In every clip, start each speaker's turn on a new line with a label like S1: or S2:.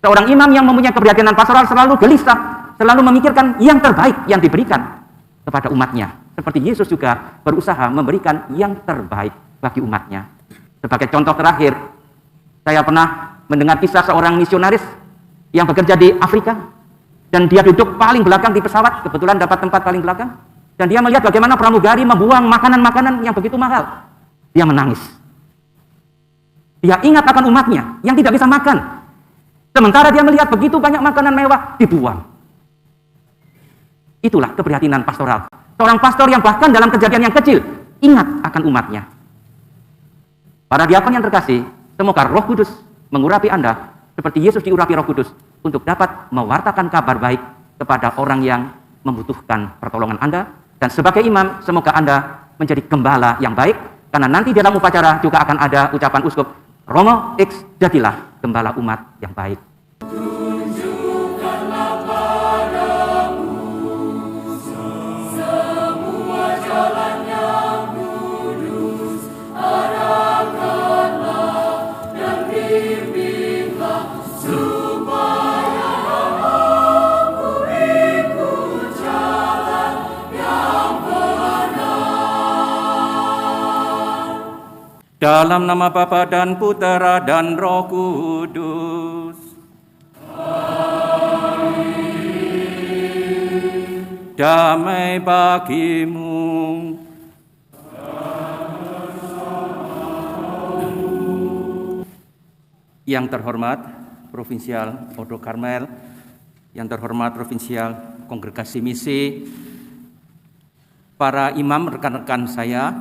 S1: Seorang imam yang mempunyai keprihatinan pastoral selalu gelisah, selalu memikirkan yang terbaik yang diberikan kepada umatnya. Seperti Yesus juga berusaha memberikan yang terbaik bagi umatnya. Sebagai contoh terakhir, saya pernah mendengar kisah seorang misionaris yang bekerja di Afrika, dan dia duduk paling belakang di pesawat, kebetulan dapat tempat paling belakang, dan dia melihat bagaimana pramugari membuang makanan-makanan yang begitu mahal. Dia menangis. Dia ingat akan umatnya yang tidak bisa makan. Sementara dia melihat begitu banyak makanan mewah dibuang. Itulah keprihatinan pastoral. Seorang pastor yang bahkan dalam kejadian yang kecil ingat akan umatnya. Para diakon yang terkasih, semoga Roh Kudus mengurapi Anda seperti Yesus diurapi Roh Kudus untuk dapat mewartakan kabar baik kepada orang yang membutuhkan pertolongan Anda. Dan sebagai imam, semoga Anda menjadi gembala yang baik, karena nanti dalam upacara juga akan ada ucapan uskup, Romo X, jadilah gembala umat yang baik. Dalam nama Bapa dan Putera dan Roh Kudus. Amin. Damai bagimu. Yang terhormat Provinsial Odo Karmel, yang terhormat Provinsial Kongregasi Misi, para imam, rekan-rekan saya,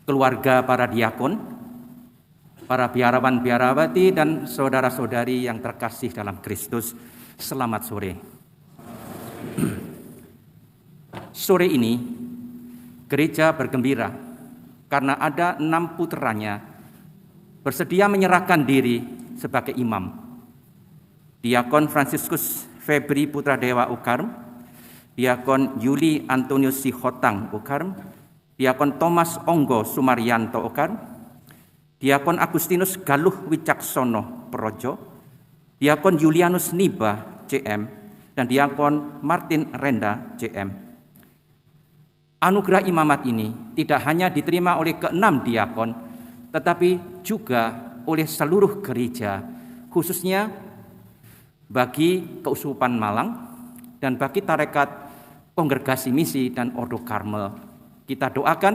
S1: keluarga para diakon, para biarawan-biarawati, dan saudara-saudari yang terkasih dalam Kristus, selamat sore. Sore ini, gereja bergembira karena ada 6 puteranya bersedia menyerahkan diri sebagai imam. Diakon Fransiskus Febri Putradewa Ukarm, Diakon Yuli Antonius Sihotang Ukarm, Diakon Thomas Onggo Sumaryanto Ukarm, Diakon Agustinus Galuh Wicaksono Projo, Diakon Julianus Niba CM, dan Diakon Martin Renda CM. Anugerah imamat ini tidak hanya diterima oleh ke-6 diakon, tetapi juga oleh seluruh gereja, khususnya bagi Keuskupan Malang dan bagi Tarekat Kongregasi Misi dan Ordo Karmel. Kita doakan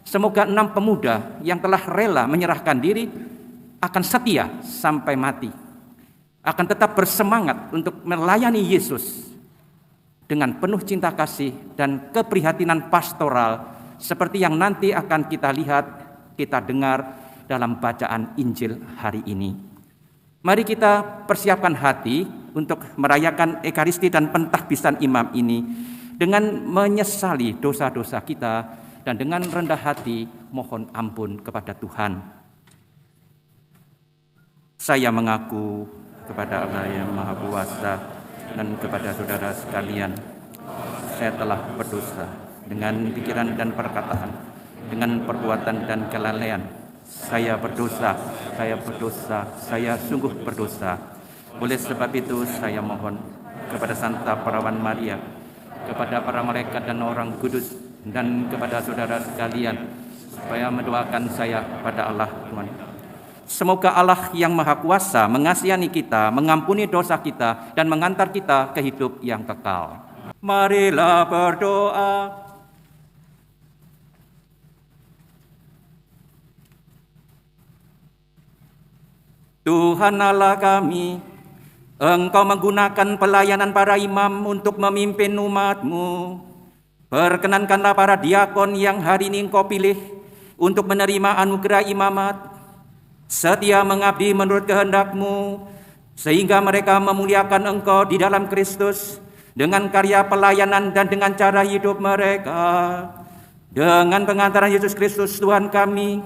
S1: semoga 6 pemuda yang telah rela menyerahkan diri akan setia sampai mati, akan tetap bersemangat untuk melayani Yesus dengan penuh cinta kasih dan keprihatinan pastoral seperti yang nanti akan kita lihat, kita dengar dalam bacaan Injil hari ini. Mari kita persiapkan hati untuk merayakan Ekaristi dan pentahbisan imam ini dengan menyesali dosa-dosa kita dan dengan rendah hati mohon ampun kepada Tuhan. Saya mengaku kepada Allah yang Maha Kuasa dan kepada saudara sekalian, saya telah berdosa dengan pikiran dan perkataan, dengan perbuatan dan kelalaian. Saya berdosa, saya sungguh berdosa. Oleh sebab itu saya mohon kepada Santa Perawan Maria, kepada para malaikat dan orang kudus, dan kepada saudara sekalian, supaya mendoakan saya kepada Allah Tuhan. Semoga Allah yang Maha Kuasa mengasihani kita, mengampuni dosa kita, dan mengantar kita ke hidup yang kekal. Marilah berdoa. Tuhan Allah kami, Engkau menggunakan pelayanan para imam untuk memimpin umat-Mu. Perkenankanlah para diakon yang hari ini Engkau pilih untuk menerima anugerah imamat, setia mengabdi menurut kehendak-Mu, sehingga mereka memuliakan Engkau di dalam Kristus dengan karya pelayanan dan dengan cara hidup mereka. Dengan pengantaran Yesus Kristus Tuhan kami,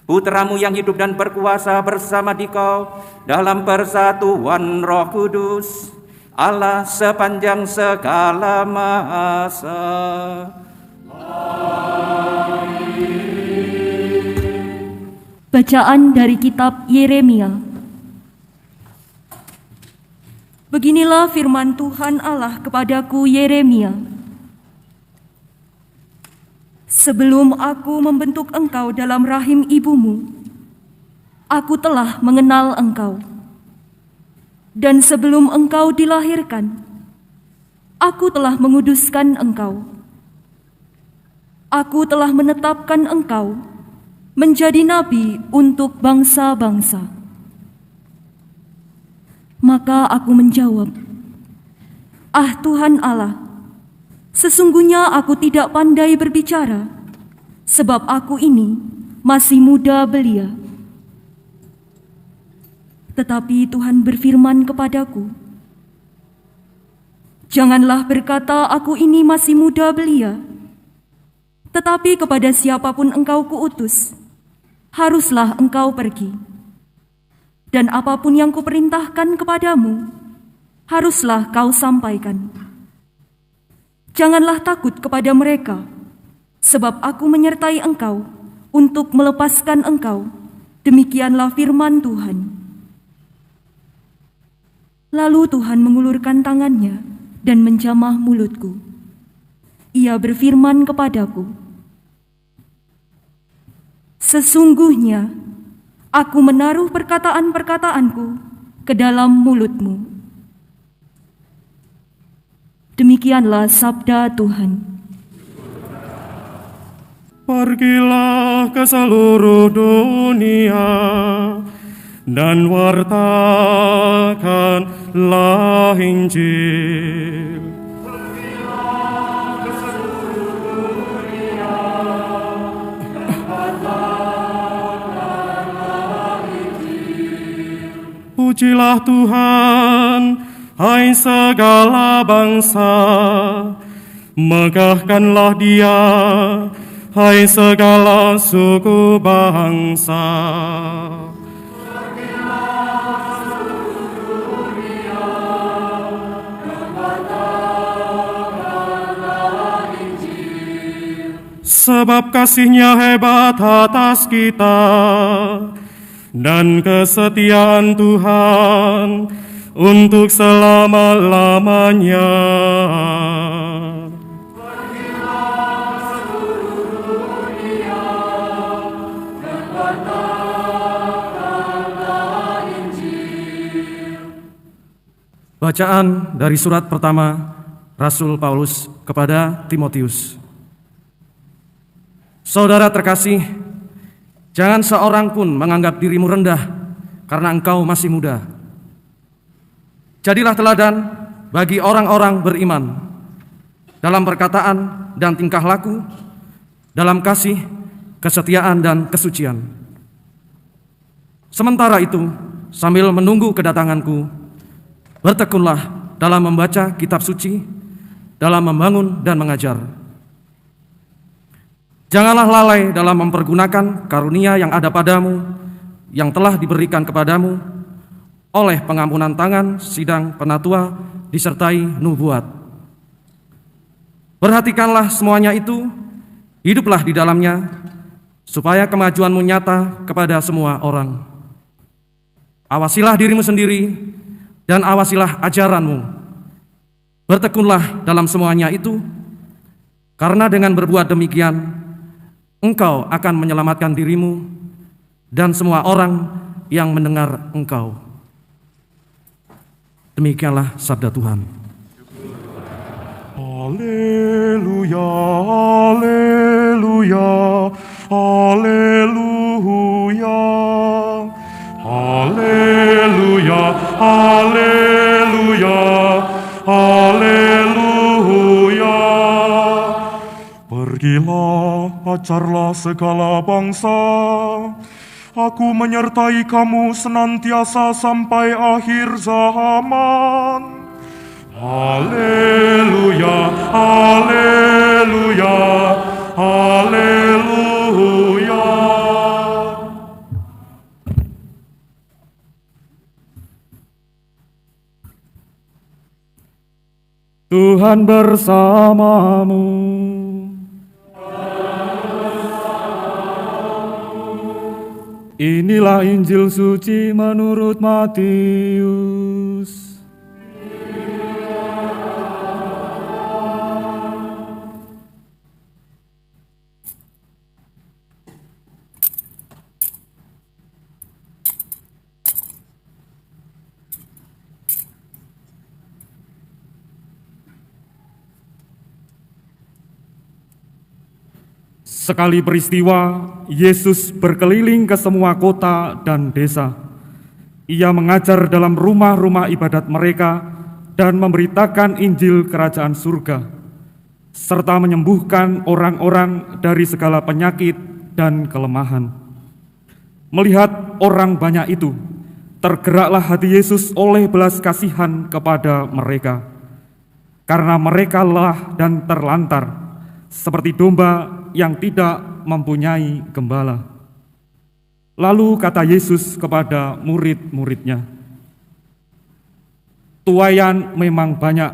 S1: Putra-Mu yang hidup dan berkuasa bersama Dikau dalam persatuan Roh Kudus, Allah sepanjang segala masa.
S2: Bacaan dari kitab Yeremia. Beginilah firman Tuhan Allah kepadaku, Yeremia. Sebelum aku membentuk engkau dalam rahim ibumu, aku telah mengenal engkau. Dan sebelum engkau dilahirkan, aku telah menguduskan engkau. Aku telah menetapkan engkau menjadi nabi untuk bangsa-bangsa. Maka aku menjawab, "Ah Tuhan Allah, sesungguhnya aku tidak pandai berbicara, sebab aku ini masih muda belia." Tetapi Tuhan berfirman kepadaku, "Janganlah berkata aku ini masih muda belia, tetapi kepada siapapun engkau kuutus, haruslah engkau pergi. Dan apapun yang kuperintahkan kepadamu, haruslah kau sampaikan. Janganlah takut kepada mereka, sebab aku menyertai engkau untuk melepaskan engkau. Demikianlah firman Tuhan." Lalu Tuhan mengulurkan tangannya dan menjamah mulutku. Ia berfirman kepadaku, "Sesungguhnya aku menaruh perkataan-perkataanku ke dalam mulutmu." Demikianlah sabda Tuhan.
S3: Pergilah ke seluruh dunia dan wartakanlah Injil. Pujilah Tuhan, hai segala bangsa, megahkanlah Dia, hai segala suku bangsa. Sebab kasih-Nya hebat atas kita, dan kesetiaan Tuhan untuk selama-lamanya. Bacaan dari surat pertama Rasul Paulus kepada Timotius. Saudara terkasih, jangan seorang pun menganggap dirimu rendah karena engkau masih muda. Jadilah teladan bagi orang-orang beriman dalam perkataan dan tingkah laku, dalam kasih, kesetiaan, dan kesucian. Sementara itu, sambil menunggu kedatanganku, bertekunlah dalam membaca kitab suci, dalam membangun dan mengajar. Janganlah lalai dalam mempergunakan karunia yang ada padamu, yang telah diberikan kepadamu oleh pengampunan tangan, sidang penatua, disertai nubuat. Perhatikanlah semuanya itu, hiduplah di dalamnya, supaya kemajuanmu nyata kepada semua orang. Awasilah dirimu sendiri dan awasilah ajaranmu. Bertekunlah dalam semuanya itu, karena dengan berbuat demikian, engkau akan menyelamatkan dirimu dan semua orang yang mendengar engkau. Demikianlah sabda Tuhan. Haleluya, haleluya, haleluya, haleluya, haleluya, haleluya. Pergilah, ajarlah segala bangsa. Aku menyertai kamu senantiasa sampai akhir zaman. Haleluya, haleluya, haleluya. Tuhan bersamamu. Inilah Injil suci menurut Matius. Sekali peristiwa, Yesus berkeliling ke semua kota dan desa. Ia mengajar dalam rumah-rumah ibadat mereka dan memberitakan Injil Kerajaan Surga, serta menyembuhkan orang-orang dari segala penyakit dan kelemahan. Melihat orang banyak itu, tergeraklah hati Yesus oleh belas kasihan kepada mereka, karena mereka lelah dan terlantar, seperti domba yang tidak mempunyai gembala. Lalu kata Yesus kepada murid-muridnya, "Tuaian memang banyak,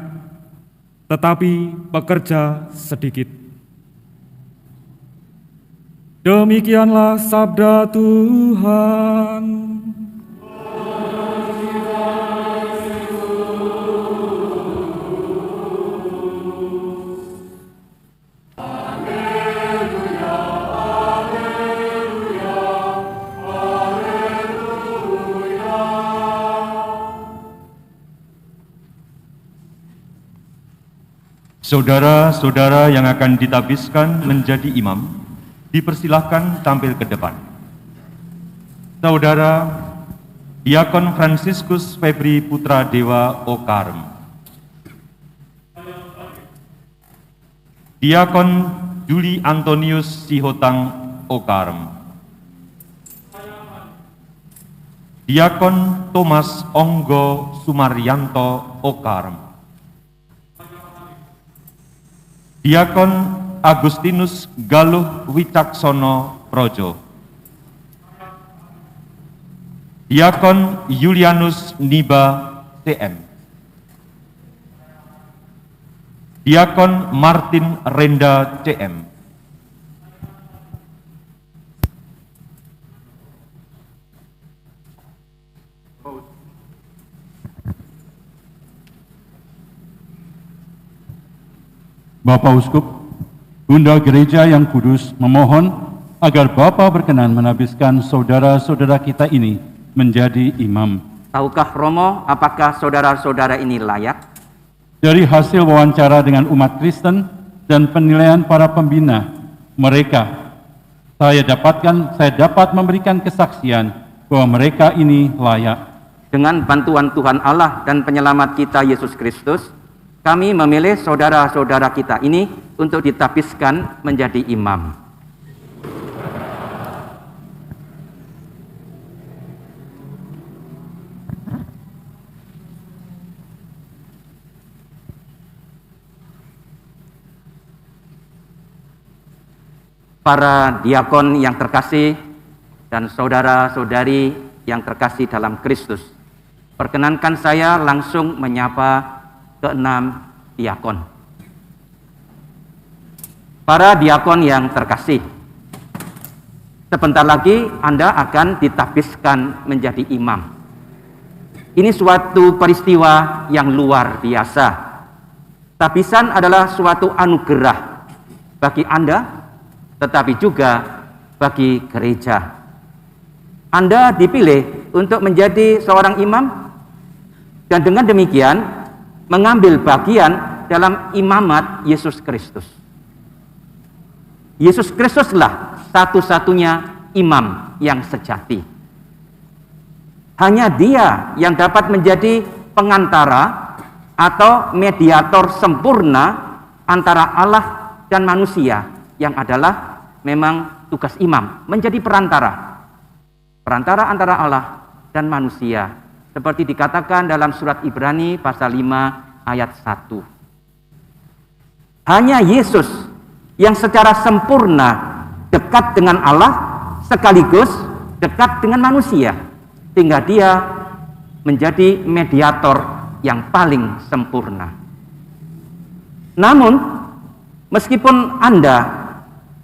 S3: tetapi pekerja sedikit." Demikianlah sabda Tuhan.
S4: Saudara-saudara yang akan ditabiskan menjadi imam, dipersilahkan tampil ke depan. Saudara Diakon Fransiskus Febri Putra Dewa Okarm, Diakon Juli Antonius Sihotang Okarm, Diakon Thomas Onggo Sumaryanto Okarm, Diakon Agustinus Galuh Wicaksono Projo, Diakon Julianus Niba CM, Diakon Martin Renda CM,
S5: Bapak Uskup, Bunda Gereja yang Kudus memohon agar Bapak berkenan menabiskan saudara-saudara kita ini menjadi imam.
S1: Tahukah Romo apakah saudara-saudara ini layak?
S5: Dari hasil wawancara dengan umat Kristen dan penilaian para pembina mereka, saya dapat memberikan kesaksian bahwa mereka ini layak.
S1: Dengan bantuan Tuhan Allah dan penyelamat kita Yesus Kristus, kami memilih saudara-saudara kita ini untuk ditapiskan menjadi imam. Para diakon yang terkasih dan saudara-saudari yang terkasih dalam Kristus, perkenankan saya langsung menyapa keenam diakon. Para diakon yang terkasih, sebentar lagi Anda akan ditapiskan menjadi imam. Ini suatu peristiwa yang luar biasa. Tapisan adalah suatu anugerah bagi Anda, tetapi juga bagi gereja. Anda dipilih untuk menjadi seorang imam, dan dengan demikian mengambil bagian dalam imamat Yesus Kristus. Yesus Kristuslah satu-satunya imam yang sejati. Hanya Dia yang dapat menjadi pengantara atau mediator sempurna antara Allah dan manusia, yang adalah memang tugas imam, menjadi perantara antara Allah dan manusia. Seperti dikatakan dalam surat Ibrani pasal 5 ayat 1. Hanya Yesus yang secara sempurna dekat dengan Allah sekaligus dekat dengan manusia, sehingga Dia menjadi mediator yang paling sempurna. Namun, meskipun Anda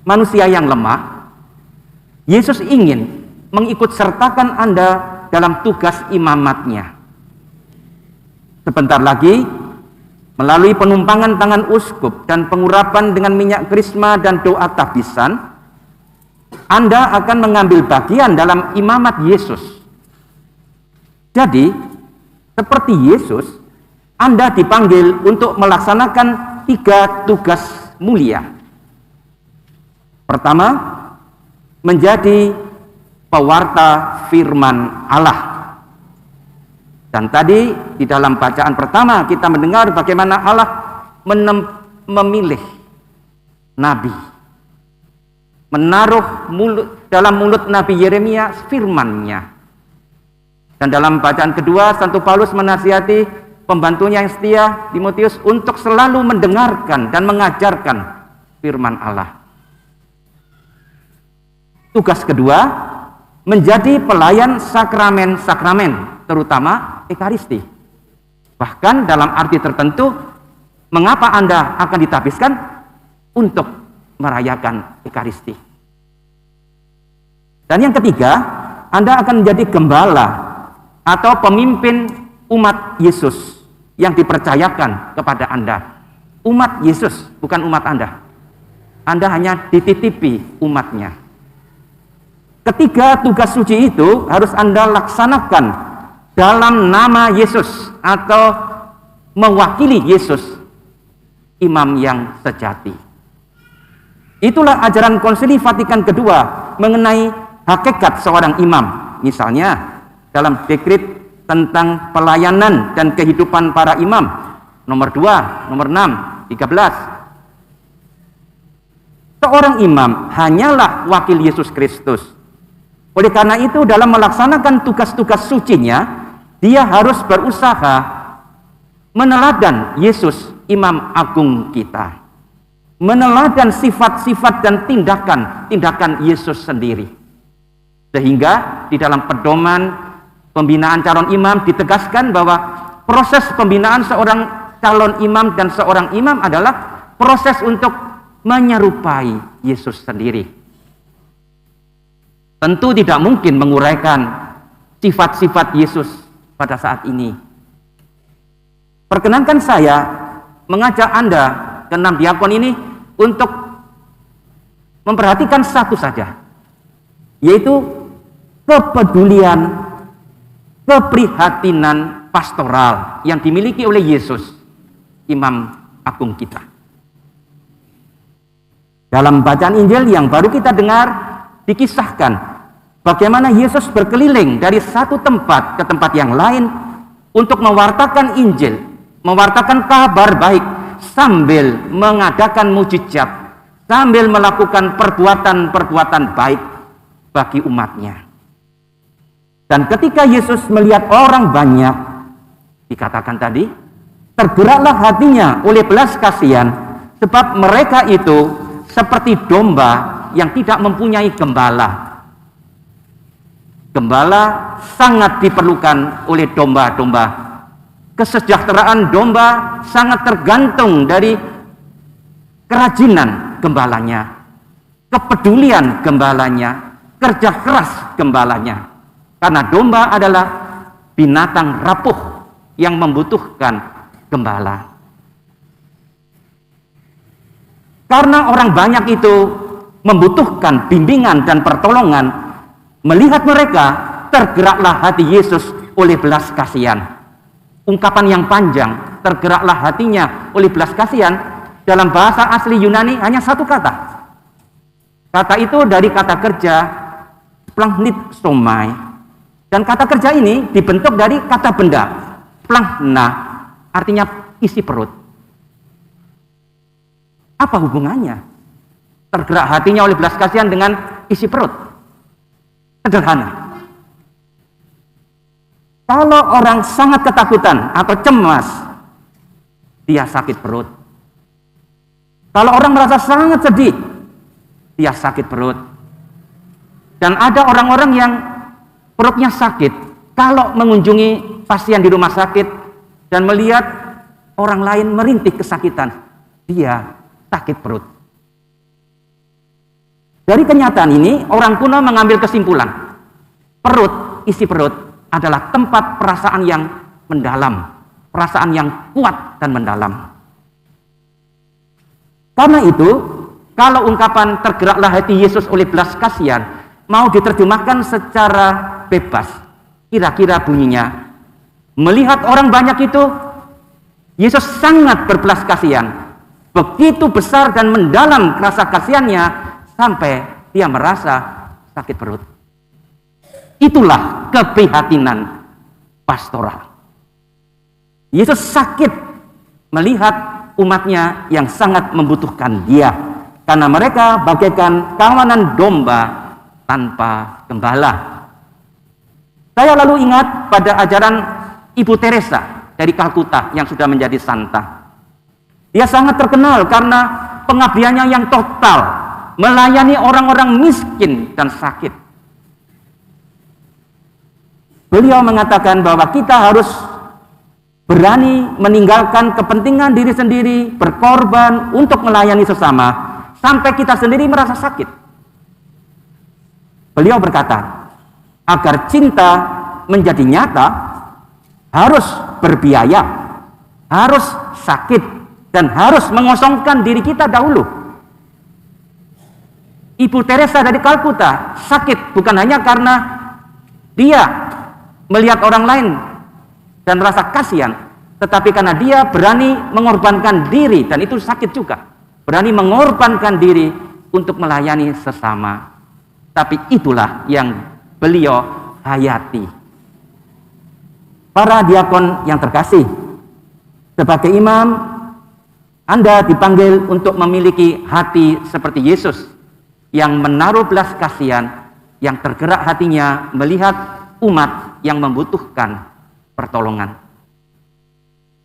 S1: manusia yang lemah, Yesus ingin mengikut sertakan Anda dalam tugas imamatnya. Sebentar lagi, melalui penumpangan tangan uskup dan pengurapan dengan minyak krisma dan doa tabisan, Anda akan mengambil bagian dalam imamat Yesus. Jadi, seperti Yesus, Anda dipanggil untuk melaksanakan 3 tugas mulia. Pertama, menjadi pewarta firman Allah. Dan tadi di dalam bacaan pertama kita mendengar bagaimana Allah memilih nabi, menaruh dalam mulut Nabi Yeremia firman-Nya. Dan dalam bacaan kedua, Santo Paulus menasihati pembantunya yang setia, Timotius, untuk selalu mendengarkan dan mengajarkan firman Allah. Tugas kedua, menjadi pelayan sakramen-sakramen, terutama Ekaristi. Bahkan dalam arti tertentu, mengapa Anda akan ditahbiskan? Untuk merayakan Ekaristi. Dan yang ketiga, Anda akan menjadi gembala atau pemimpin umat Yesus yang dipercayakan kepada Anda. Umat Yesus, bukan umat Anda. Anda hanya dititipi umatnya. Ketiga tugas suci itu harus Anda laksanakan dalam nama Yesus atau mewakili Yesus, imam yang sejati. Itulah ajaran Konsili Vatikan kedua mengenai hakikat seorang imam. Misalnya dalam dekret tentang pelayanan dan kehidupan para imam nomor 2, nomor 6, 13. Seorang imam hanyalah wakil Yesus Kristus. Oleh karena itu dalam melaksanakan tugas-tugas sucinya, dia harus berusaha meneladan Yesus, imam agung kita. Meneladan sifat-sifat dan tindakan Yesus sendiri. Sehingga di dalam pedoman pembinaan calon imam ditegaskan bahwa proses pembinaan seorang calon imam dan seorang imam adalah proses untuk menyerupai Yesus sendiri. Tentu tidak mungkin menguraikan sifat-sifat Yesus pada saat ini. Perkenankan saya mengajak Anda, ke-6 diakon ini, untuk memperhatikan satu saja, yaitu kepedulian, keprihatinan pastoral yang dimiliki oleh Yesus, imam agung kita. Dalam bacaan Injil yang baru kita dengar, dikisahkan bagaimana Yesus berkeliling dari satu tempat ke tempat yang lain untuk mewartakan Injil, mewartakan kabar baik, sambil mengadakan mujizat, sambil melakukan perbuatan-perbuatan baik bagi umatnya. Dan ketika Yesus melihat orang banyak, dikatakan tadi, tergeraklah hatinya oleh belas kasihan, sebab mereka itu seperti domba yang tidak mempunyai gembala. Gembala sangat diperlukan oleh domba-domba. Kesejahteraan domba sangat tergantung dari kerajinan gembalanya, kepedulian gembalanya, kerja keras gembalanya. Karena domba adalah binatang rapuh yang membutuhkan gembala. Karena orang banyak itu membutuhkan bimbingan dan pertolongan, melihat mereka, tergeraklah hati Yesus oleh belas kasihan. Ungkapan yang panjang, tergeraklah hatinya oleh belas kasihan, dalam bahasa asli Yunani hanya satu kata. Kata itu dari kata kerja splanchnizomai. Dan kata kerja ini dibentuk dari kata benda, splachna, artinya isi perut. Apa hubungannya tergerak hatinya oleh belas kasihan dengan isi perut? Sederhana. Kalau orang sangat ketakutan atau cemas, dia sakit perut. Kalau orang merasa sangat sedih, dia sakit perut. Dan ada orang-orang yang perutnya sakit kalau mengunjungi pasien di rumah sakit dan melihat orang lain merintih kesakitan, dia sakit perut. Dari kenyataan ini, orang kuno mengambil kesimpulan, perut, isi perut adalah tempat perasaan yang mendalam, perasaan yang kuat dan mendalam. Karena itu, kalau ungkapan tergeraklah hati Yesus oleh belas kasihan mau diterjemahkan secara bebas, kira-kira bunyinya, melihat orang banyak itu, Yesus sangat berbelas kasihan. Begitu besar dan mendalam rasa kasihannya, sampai dia merasa sakit perut. Itulah keprihatinan pastoral. Yesus sakit melihat umatnya yang sangat membutuhkan dia, karena mereka bagaikan kawanan domba tanpa gembala. Saya lalu ingat pada ajaran Ibu Teresa dari Kalkuta yang sudah menjadi santa. Dia sangat terkenal karena pengabdiannya yang total, melayani orang-orang miskin dan sakit. Beliau mengatakan bahwa kita harus berani meninggalkan kepentingan diri sendiri, berkorban untuk melayani sesama, sampai kita sendiri merasa sakit. Beliau berkata, agar cinta menjadi nyata, harus berbiaya, harus sakit, dan harus mengosongkan diri kita dahulu. Ibu Teresa dari Kalkuta sakit bukan hanya karena dia melihat orang lain dan rasa kasihan, tetapi karena dia berani mengorbankan diri, dan itu sakit juga. Berani mengorbankan diri untuk melayani sesama. Tapi itulah yang beliau hayati. Para diakon yang terkasih, sebagai imam, Anda dipanggil untuk memiliki hati seperti Yesus, yang menaruh belas kasihan, yang tergerak hatinya melihat umat yang membutuhkan pertolongan.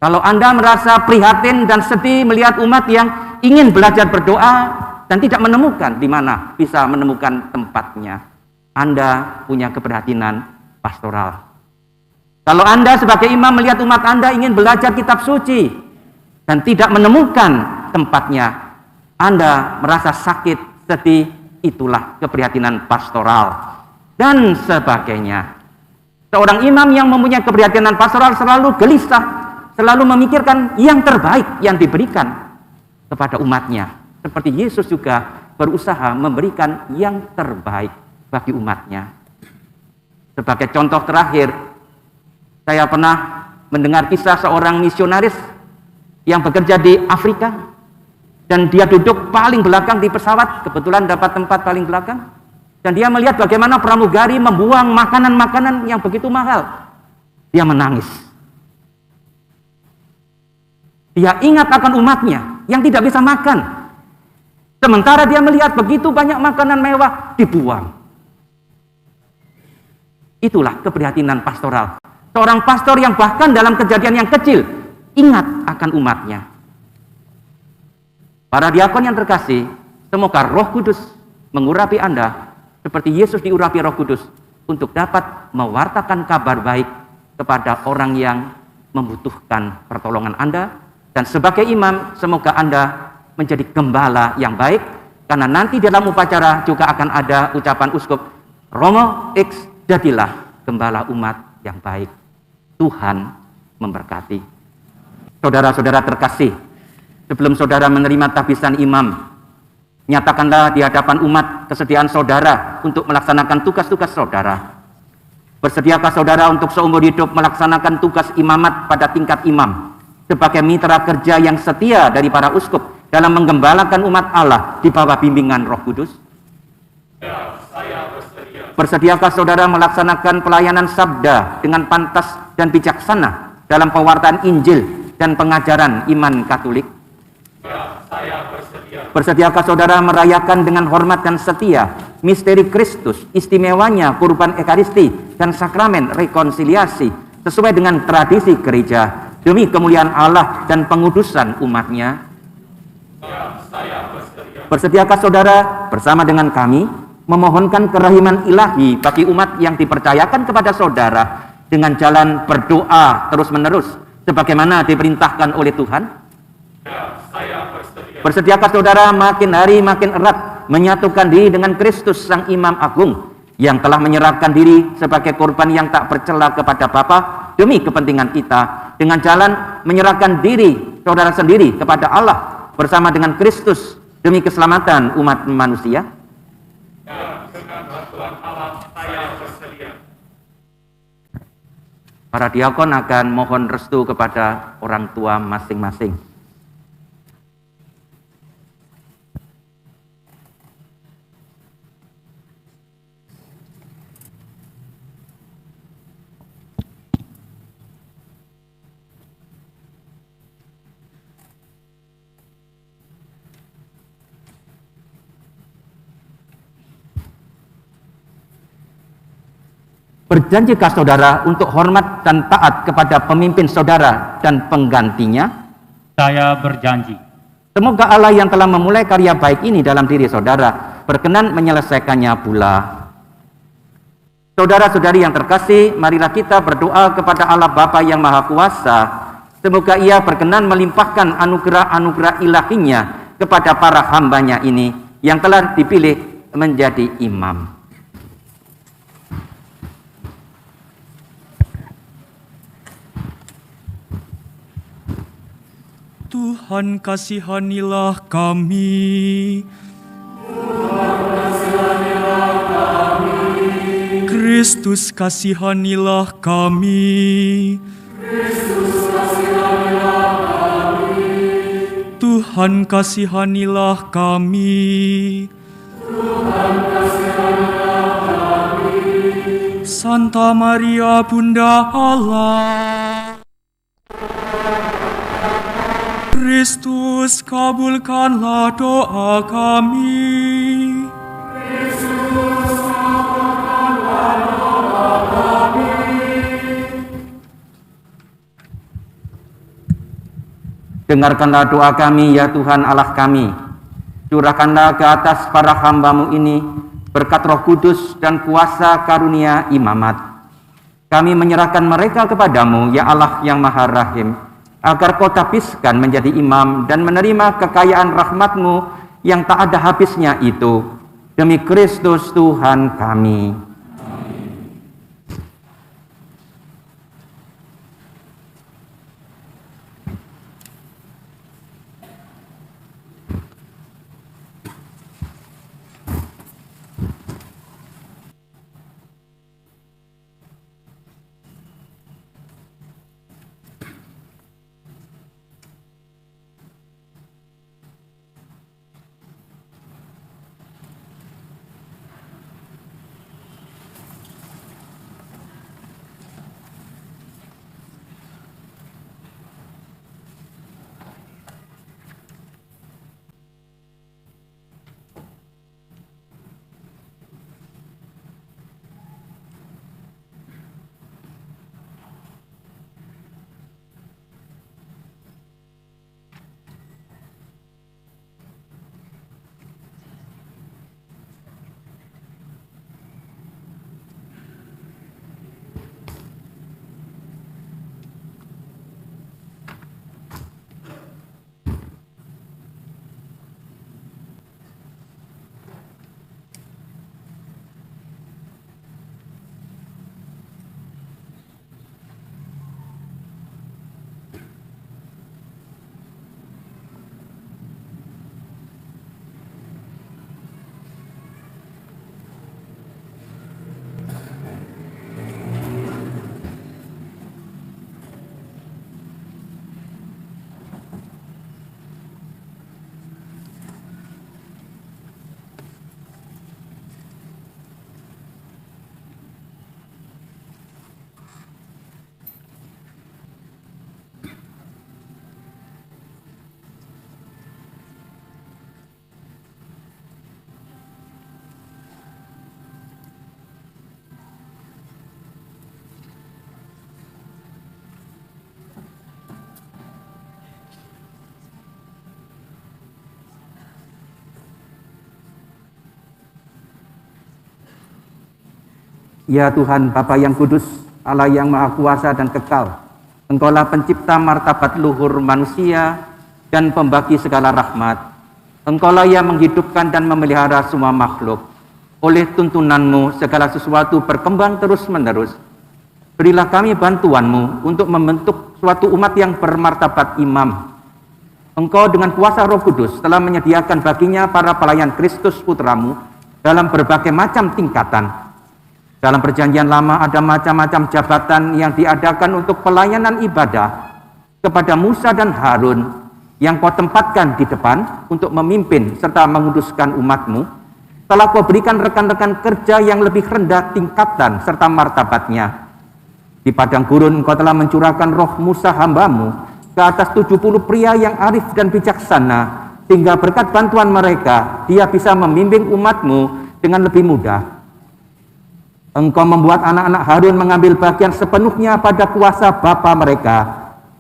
S1: Kalau Anda merasa prihatin dan sedih melihat umat yang ingin belajar berdoa dan tidak menemukan di mana bisa menemukan tempatnya, Anda punya keprihatinan pastoral. Kalau Anda sebagai imam melihat umat Anda ingin belajar kitab suci dan tidak menemukan tempatnya, Anda merasa sakit, sedih, itulah keprihatinan pastoral dan sebagainya. Seorang imam yang mempunyai keprihatinan pastoral selalu gelisah, selalu memikirkan yang terbaik yang diberikan kepada umatnya. Seperti Yesus juga berusaha memberikan yang terbaik bagi umatnya. Sebagai contoh terakhir, saya pernah mendengar kisah seorang misionaris yang bekerja di Afrika, dan dia duduk paling belakang di pesawat, kebetulan dapat tempat paling belakang, dan dia melihat bagaimana pramugari membuang makanan-makanan yang begitu mahal. Dia menangis. Dia ingat akan umatnya yang tidak bisa makan. Sementara dia melihat begitu banyak makanan mewah dibuang. Itulah keprihatinan pastoral. Seorang pastor yang bahkan dalam kejadian yang kecil ingat akan umatnya. Para diakon yang terkasih, semoga Roh Kudus mengurapi Anda seperti Yesus diurapi Roh Kudus untuk dapat mewartakan kabar baik kepada orang yang membutuhkan pertolongan Anda. Dan sebagai imam, semoga Anda menjadi gembala yang baik, karena nanti dalam upacara juga akan ada ucapan uskup, Romo X, jadilah gembala umat yang baik. Tuhan memberkati. Saudara-saudara terkasih, sebelum saudara menerima tabisan imam, nyatakanlah di hadapan umat kesediaan saudara untuk melaksanakan tugas-tugas saudara. Bersediakah saudara untuk seumur hidup melaksanakan tugas imamat pada tingkat imam, sebagai mitra kerja yang setia dari para uskup dalam menggembalakan umat Allah di bawah bimbingan Roh Kudus? Ya, saya bersedia. Bersediakah saudara melaksanakan pelayanan sabda dengan pantas dan bijaksana dalam pewartaan Injil dan pengajaran iman Katolik? Ya, saya bersedia. Bersediakah saudara merayakan dengan hormat dan setia misteri Kristus, istimewanya kurban Ekaristi dan sakramen rekonsiliasi sesuai dengan tradisi gereja, demi kemuliaan Allah dan pengudusan umatnya? Ya, saya bersedia. Bersediakah saudara bersama dengan kami memohonkan kerahiman ilahi bagi umat yang dipercayakan kepada saudara dengan jalan berdoa terus-menerus sebagaimana diperintahkan oleh Tuhan? Ya, saya bersedia. Bersediakah saudara makin hari makin erat menyatukan diri dengan Kristus Sang Imam Agung yang telah menyerahkan diri sebagai korban yang tak bercela kepada Bapa demi kepentingan kita, dengan jalan menyerahkan diri saudara sendiri kepada Allah bersama dengan Kristus demi keselamatan umat manusia? Ya, dengan bantuan Allah saya bersedia. Para diakon akan mohon restu kepada orang tua masing-masing. Berjanjikah saudara untuk hormat dan taat kepada pemimpin saudara dan penggantinya?
S6: Saya berjanji.
S1: Semoga Allah yang telah memulai karya baik ini dalam diri saudara berkenan menyelesaikannya pula. Saudara-saudari yang terkasih, marilah kita berdoa kepada Allah Bapa yang Maha Kuasa. Semoga Ia berkenan melimpahkan anugerah-anugerah ilahinya kepada para hambanya ini yang telah dipilih menjadi imam.
S7: Tuhan, kasihanilah kami. Kristus, kasihanilah kami. Tuhan, kasihanilah kami. Santa Maria Bunda Allah, Kristus, kabulkanlah doa kami.
S1: Dengarkanlah doa kami, ya Tuhan Allah kami. Curahkanlah ke atas para hamba-Mu ini berkat Roh Kudus dan kuasa karunia imamat. Kami menyerahkan mereka kepadamu, ya Allah yang Maha Rahim, agar Kau tapiskan menjadi imam dan menerima kekayaan rahmat-Mu yang tak ada habisnya itu. Demi Kristus Tuhan kami. Ya Tuhan, Bapa yang kudus, Allah yang Maha Kuasa dan kekal, Engkaulah pencipta martabat luhur manusia dan pembagi segala rahmat. Engkaulah yang menghidupkan dan memelihara semua makhluk. Oleh tuntunan-Mu, segala sesuatu berkembang terus-menerus. Berilah kami bantuan-Mu untuk membentuk suatu umat yang bermartabat imam. Engkau dengan kuasa Roh Kudus telah menyediakan baginya para pelayan Kristus Putra-Mu dalam berbagai macam tingkatan. Dalam perjanjian lama ada macam-macam jabatan yang diadakan untuk pelayanan ibadah kepada Musa dan Harun yang Kau tempatkan di depan untuk memimpin serta menguduskan umat-Mu. Telah Kau berikan rekan-rekan kerja yang lebih rendah tingkatan serta martabatnya. Di padang gurun Kau telah mencurahkan roh Musa hamba-Mu ke atas 70 pria yang arif dan bijaksana, sehingga berkat bantuan mereka dia bisa membimbing umat-Mu dengan lebih mudah. Engkau membuat anak-anak Harun mengambil bagian sepenuhnya pada kuasa bapa mereka,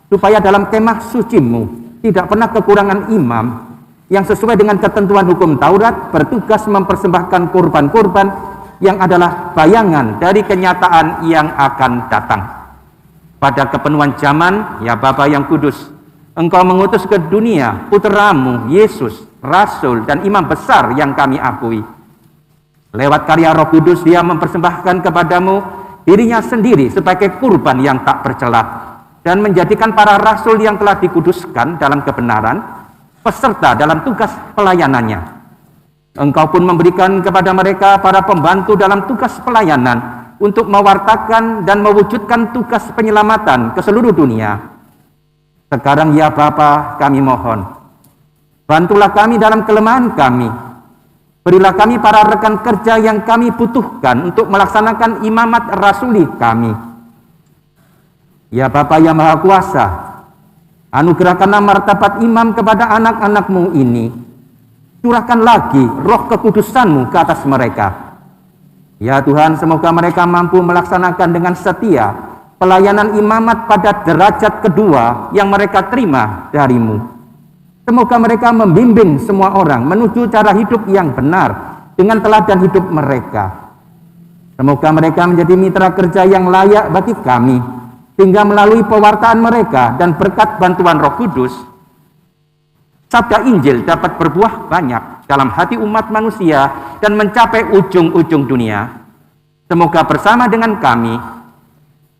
S1: supaya dalam kemah sucimu tidak pernah kekurangan imam yang sesuai dengan ketentuan hukum Taurat bertugas mempersembahkan kurban-kurban yang adalah bayangan dari kenyataan yang akan datang. Pada kepenuhan zaman, ya Bapa yang kudus, Engkau mengutus ke dunia putramu Yesus, Rasul dan imam besar yang kami akui. Lewat karya Roh Kudus dia mempersembahkan kepadamu dirinya sendiri sebagai kurban yang tak bercela, dan menjadikan para rasul yang telah dikuduskan dalam kebenaran peserta dalam tugas pelayanannya. Engkau pun memberikan kepada mereka para pembantu dalam tugas pelayanan untuk mewartakan dan mewujudkan tugas penyelamatan ke seluruh dunia. Sekarang ya Bapa, kami mohon, bantulah kami dalam kelemahan kami. Berilah kami para rekan kerja yang kami butuhkan untuk melaksanakan imamat rasuli kami. Ya Bapa yang Maha Kuasa, anugerahkanlah martabat imam kepada anak-anak-Mu ini. Curahkan lagi roh kekudusan-Mu ke atas mereka. Ya Tuhan, semoga mereka mampu melaksanakan dengan setia pelayanan imamat pada derajat kedua yang mereka terima dari-Mu. Semoga mereka membimbing semua orang menuju cara hidup yang benar dengan teladan hidup mereka. Semoga mereka menjadi mitra kerja yang layak bagi kami, sehingga melalui pewartaan mereka dan berkat bantuan Roh Kudus, sabda Injil dapat berbuah banyak dalam hati umat manusia dan mencapai ujung-ujung dunia. Semoga bersama dengan kami,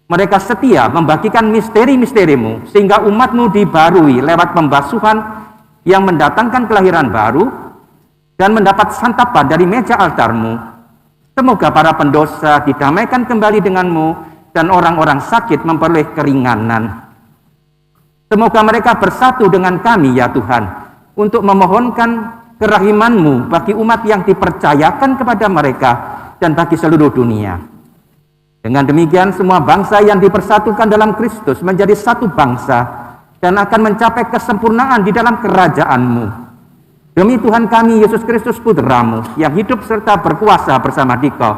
S1: mereka setia membagikan misteri-misteri-Mu, sehingga umat-Mu dibarui lewat pembasuhan yang mendatangkan kelahiran baru dan mendapat santapan dari meja altar-Mu. Semoga para pendosa didamaikan kembali dengan-Mu dan orang-orang sakit memperoleh keringanan. Semoga mereka bersatu dengan kami ya Tuhan untuk memohonkan kerahiman-Mu bagi umat yang dipercayakan kepada mereka dan bagi seluruh dunia. Dengan demikian semua bangsa yang dipersatukan dalam Kristus menjadi satu bangsa dan akan mencapai kesempurnaan di dalam kerajaan-Mu. Demi Tuhan kami Yesus Kristus Putra-Mu yang hidup serta berkuasa bersama Dikau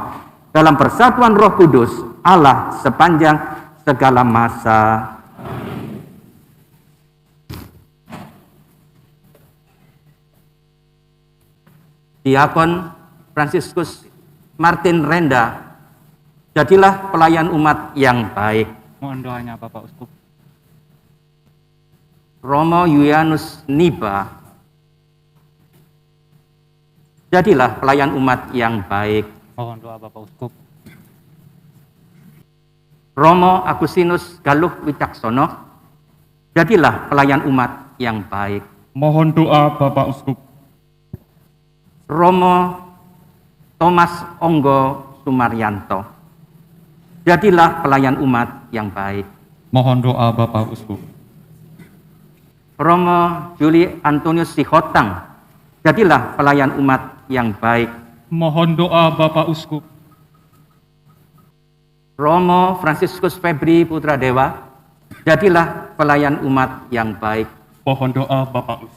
S1: dalam persatuan Roh Kudus Allah sepanjang segala masa. Diakon Fransiskus Martin Renda, jadilah pelayan umat yang baik.
S6: Mohon doanya Bapak Uskup.
S1: Romo Yulianus Niba, jadilah pelayan umat yang baik.
S6: Mohon doa Bapak Uskup.
S1: Romo Agustinus Galuh Wicaksono, jadilah pelayan umat yang baik.
S4: Mohon doa Bapak Uskup.
S1: Romo Thomas Onggo Sumaryanto, jadilah pelayan umat yang baik.
S4: Mohon doa Bapak Uskup.
S1: Romo Juli Antonius Sihotang, jadilah pelayan umat yang baik.
S4: Mohon doa Bapak Uskup.
S1: Romo Fransiskus Febri Putradewa, jadilah pelayan umat yang baik.
S4: Mohon doa Bapak Uskup.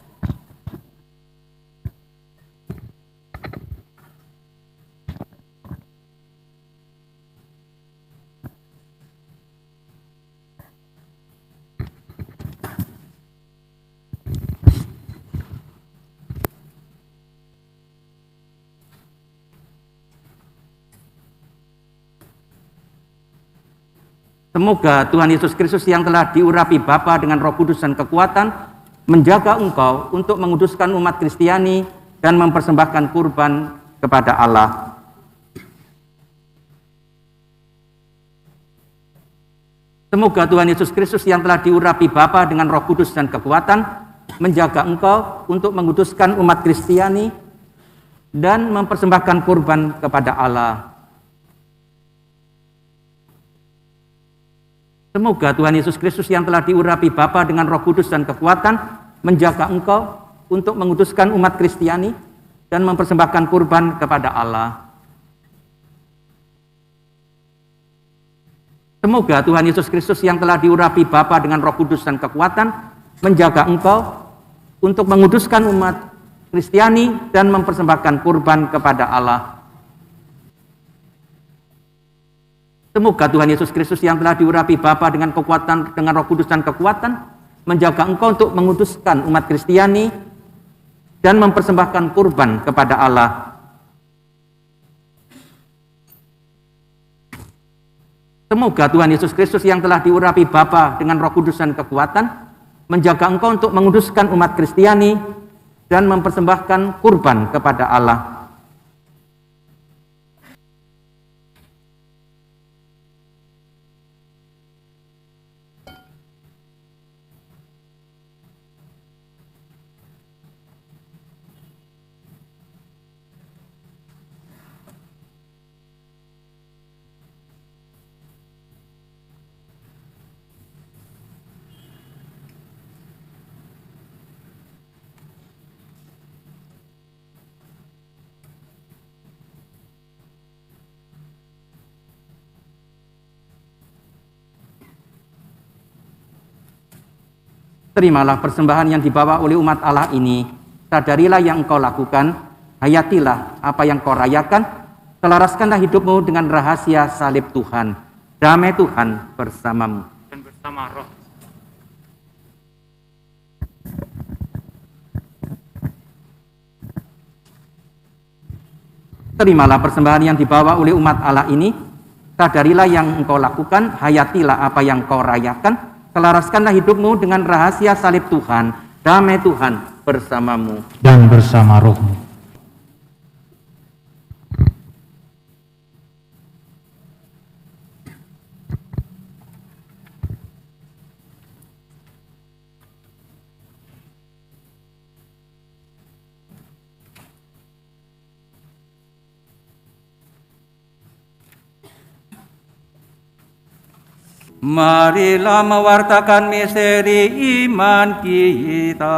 S1: Semoga Tuhan Yesus Kristus yang telah diurapi Bapa dengan Roh Kudus dan kekuatan menjaga engkau untuk menguduskan umat Kristiani dan mempersembahkan kurban kepada Allah. Semoga Tuhan Yesus Kristus yang telah diurapi Bapa dengan Roh Kudus dan kekuatan menjaga engkau untuk menguduskan umat Kristiani dan mempersembahkan kurban kepada Allah. Semoga Tuhan Yesus Kristus yang telah diurapi Bapa dengan Roh Kudus dan kekuatan menjaga engkau untuk menguduskan umat Kristiani dan mempersembahkan kurban kepada Allah. Semoga Tuhan Yesus Kristus yang telah diurapi Bapa dengan Roh Kudus dan kekuatan menjaga engkau untuk menguduskan umat Kristiani dan mempersembahkan kurban kepada Allah. Semoga Tuhan Yesus Kristus yang telah diurapi Bapa dengan kekuatan, dengan Roh Kudus dan kekuatan, menjaga engkau untuk menguduskan umat Kristiani dan mempersembahkan kurban kepada Allah. Semoga Tuhan Yesus Kristus yang telah diurapi Bapa dengan Roh Kudus dan kekuatan, menjaga engkau untuk menguduskan umat Kristiani dan mempersembahkan kurban kepada Allah. Terimalah persembahan yang dibawa oleh umat Allah ini. Sadarilah yang engkau lakukan, hayatilah apa yang kau rayakan, selaraskanlah hidupmu dengan rahasia salib Tuhan. Damai Tuhan bersamamu.
S6: Dan bersama roh.
S1: Terimalah persembahan yang dibawa oleh umat Allah ini. Sadarilah yang engkau lakukan, hayatilah apa yang kau rayakan, selaraskanlah hidupmu dengan rahasia salib Tuhan. Damai Tuhan bersamamu.
S6: Dan bersama rohmu.
S1: Marilah mewartakan misteri iman kita.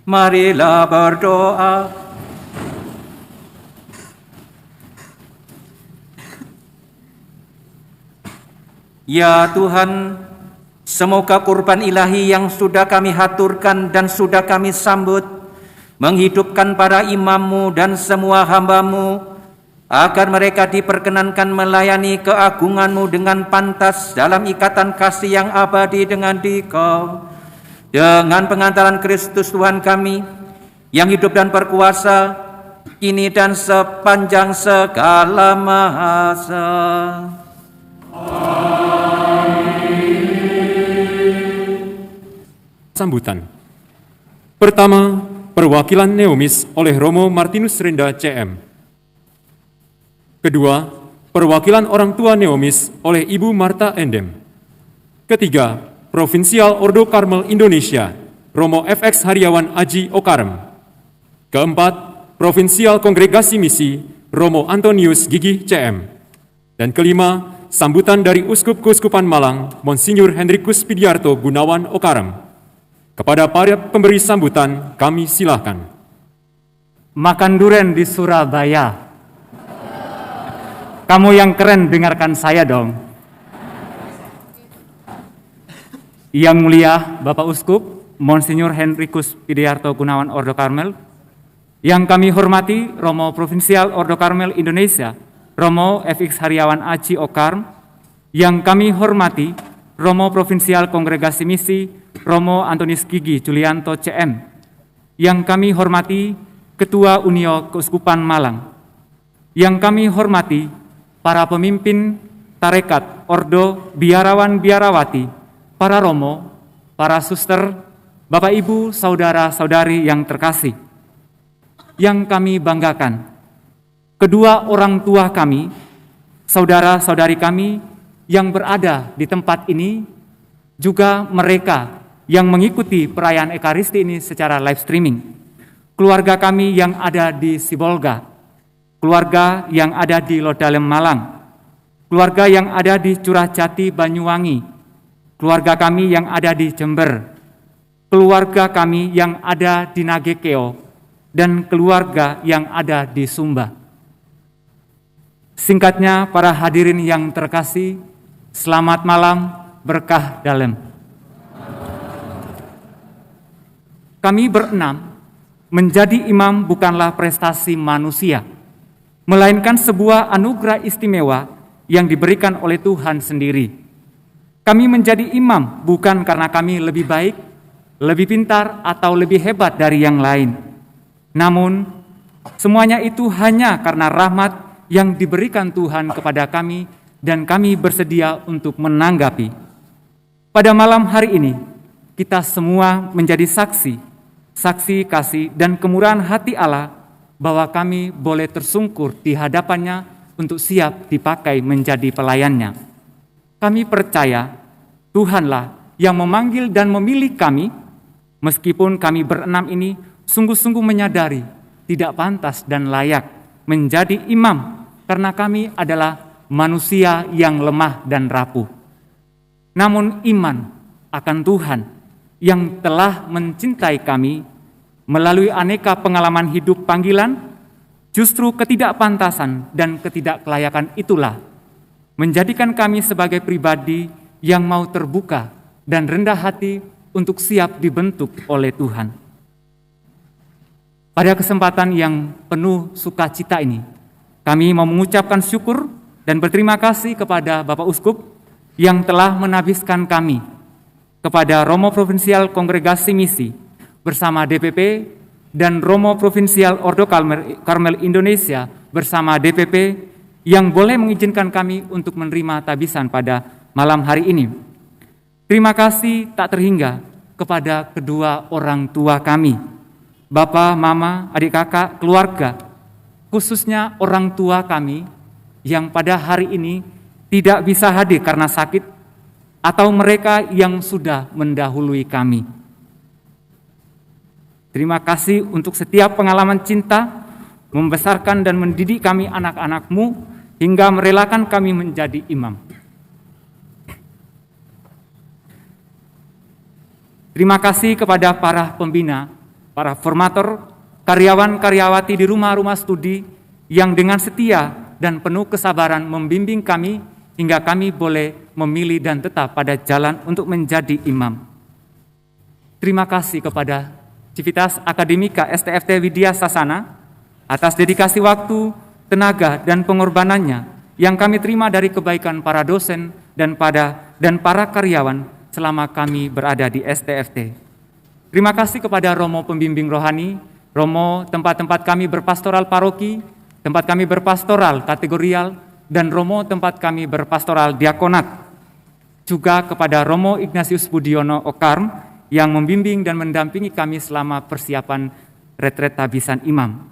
S1: Marilah berdoa. Ya Tuhan, semoga kurban ilahi yang sudah kami haturkan dan sudah kami sambut, menghidupkan para imam-Mu dan semua hamba-Mu, agar mereka diperkenankan melayani keagungan-Mu dengan pantas dalam ikatan kasih yang abadi dengan Dikau. Dengan pengantaran Kristus Tuhan kami, yang hidup dan berkuasa, kini dan sepanjang segala masa.
S8: Sambutan. Pertama, perwakilan Neomis oleh Romo Martinus Renda CM. Kedua, perwakilan orang tua Neomis oleh Ibu Marta Endem. Ketiga, Provinsial Ordo Karmel Indonesia, Romo FX Haryawan Aji Okarem. Keempat, Provinsial Kongregasi Misi, Romo Antonius Gigi CM. Dan kelima, sambutan dari Uskup Keuskupan Malang, Monsinyur Hendrikus Pidiarto Gunawan Okarem. Kepada para pemberi sambutan, kami silahkan.
S6: Makan duren di Surabaya. Kamu yang keren dengarkan saya dong. Yang mulia Bapak Uskup, Monsinyur Hendrikus Pidiarto Gunawan Ordo Karmel, yang kami hormati Romo Provinsial Ordo Karmel Indonesia, Romo FX Haryawan Aji Okarem, yang kami hormati Romo Provinsial Kongregasi Misi, Romo Antonius Gigi Julianto CM, yang kami hormati Ketua Unio Keuskupan Malang, yang kami hormati para pemimpin tarekat Ordo Biarawan Biarawati, para romo, para suster, Bapak Ibu, saudara-saudari yang terkasih, yang kami banggakan, kedua orang tua kami, saudara-saudari kami yang berada di tempat ini, juga mereka yang mengikuti perayaan Ekaristi ini secara live streaming, keluarga kami yang ada di Sibolga, keluarga yang ada di Lodalem Malang, keluarga yang ada di Curah Jati Banyuwangi, keluarga kami yang ada di Jember, keluarga kami yang ada di Nagekeo, dan keluarga yang ada di Sumba. Singkatnya, para hadirin yang terkasih, selamat malam, berkah dalam. Kami berenam, menjadi imam bukanlah prestasi manusia, melainkan sebuah anugerah istimewa yang diberikan oleh Tuhan sendiri. Kami menjadi imam bukan karena kami lebih baik, lebih pintar, atau lebih hebat dari yang lain. Namun, semuanya itu hanya karena rahmat yang diberikan Tuhan kepada kami dan kami bersedia untuk menanggapi. Pada malam hari ini, kita semua menjadi saksi kasih dan kemurahan hati Allah bahwa kami boleh tersungkur di hadapannya untuk siap dipakai menjadi pelayannya. Kami percaya Tuhanlah yang memanggil dan memilih kami, meskipun kami berenam ini sungguh-sungguh menyadari tidak pantas dan layak menjadi imam karena kami adalah manusia yang lemah dan rapuh. Namun iman akan Tuhan yang telah mencintai kami melalui aneka pengalaman hidup panggilan, justru ketidakpantasan dan ketidaklayakan itulah menjadikan kami sebagai pribadi yang mau terbuka dan rendah hati untuk siap dibentuk oleh Tuhan. Pada kesempatan yang penuh sukacita ini, kami mau mengucapkan syukur dan berterima kasih kepada Bapak Uskup yang telah menabiskan kami, kepada Romo Provinsial Kongregasi Misi bersama DPP dan Romo Provinsial Ordo Karmel Indonesia bersama DPP yang boleh mengizinkan kami untuk menerima tabisan pada malam hari ini. Terima kasih tak terhingga kepada kedua orang tua kami, Bapak, Mama, adik kakak, keluarga, khususnya orang tua kami yang pada hari ini tidak bisa hadir karena sakit, atau mereka yang sudah mendahului kami. Terima kasih untuk setiap pengalaman cinta, membesarkan dan mendidik kami anak-anak-Mu, hingga merelakan kami menjadi imam. Terima kasih kepada para pembina, para formator, karyawan-karyawati di rumah-rumah studi yang dengan setia dan penuh kesabaran membimbing kami hingga kami boleh memilih dan tetap pada jalan untuk menjadi imam. Terima kasih kepada Civitas Akademika STFT Widya Sasana atas dedikasi waktu, tenaga, dan pengorbanannya yang kami terima dari kebaikan para dosen dan para karyawan selama kami berada di STFT. Terima kasih kepada Romo Pembimbing Rohani, Romo tempat-tempat kami berpastoral paroki, tempat kami berpastoral kategorial, dan Romo tempat kami berpastoral diakonat. Juga kepada Romo Ignatius Budiono Okarm yang membimbing dan mendampingi kami selama persiapan retret tabisan imam.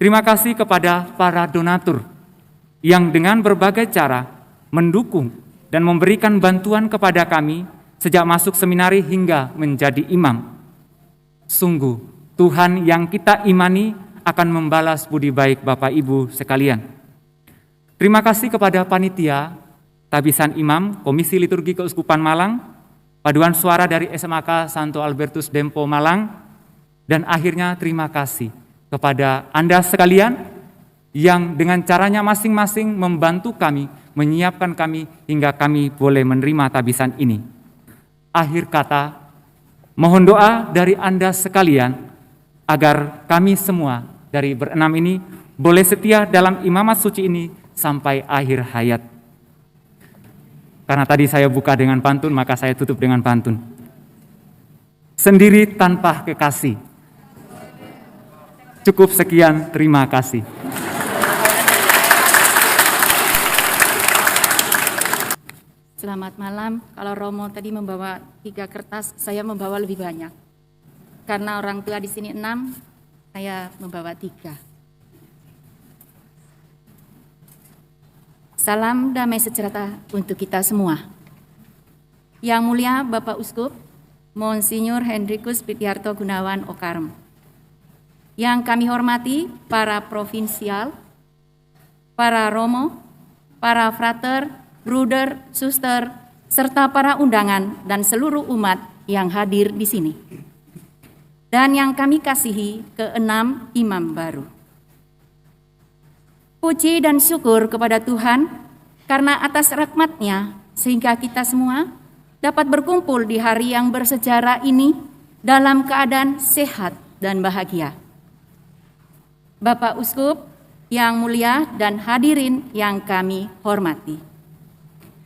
S6: Terima kasih kepada para donatur yang dengan berbagai cara mendukung dan memberikan bantuan kepada kami sejak masuk seminari hingga menjadi imam. Sungguh, Tuhan yang kita imani akan membalas budi baik Bapak Ibu sekalian. Terima kasih kepada panitia tabisan imam Komisi Liturgi Keuskupan Malang, paduan suara dari SMAK Santo Albertus Dempo Malang, dan akhirnya terima kasih kepada Anda sekalian yang dengan caranya masing-masing membantu kami, menyiapkan kami hingga kami boleh menerima tabisan ini. Akhir kata, mohon doa dari Anda sekalian agar kami semua dari berenam ini boleh setia dalam imamat suci ini sampai akhir hayat. Karena tadi saya buka dengan pantun, maka saya tutup dengan pantun. Sendiri tanpa kekasih. Cukup sekian, terima kasih.
S9: Selamat malam. Kalau Romo tadi membawa 3 kertas, saya membawa lebih banyak. Karena orang tua di sini 6, saya membawa 3. Salam damai sejahtera untuk kita semua. Yang mulia Bapak Uskup, Monsinyur Henrikus Pidiarto Gunawan Okarm. Yang kami hormati para provinsial, para romo, para frater, bruder, suster, serta para undangan dan seluruh umat yang hadir di sini. Dan yang kami kasihi keenam imam baru. Puji dan syukur kepada Tuhan karena atas rahmat-Nya sehingga kita semua dapat berkumpul di hari yang bersejarah ini dalam keadaan sehat dan bahagia. Bapak Uskup yang mulia dan hadirin yang kami hormati.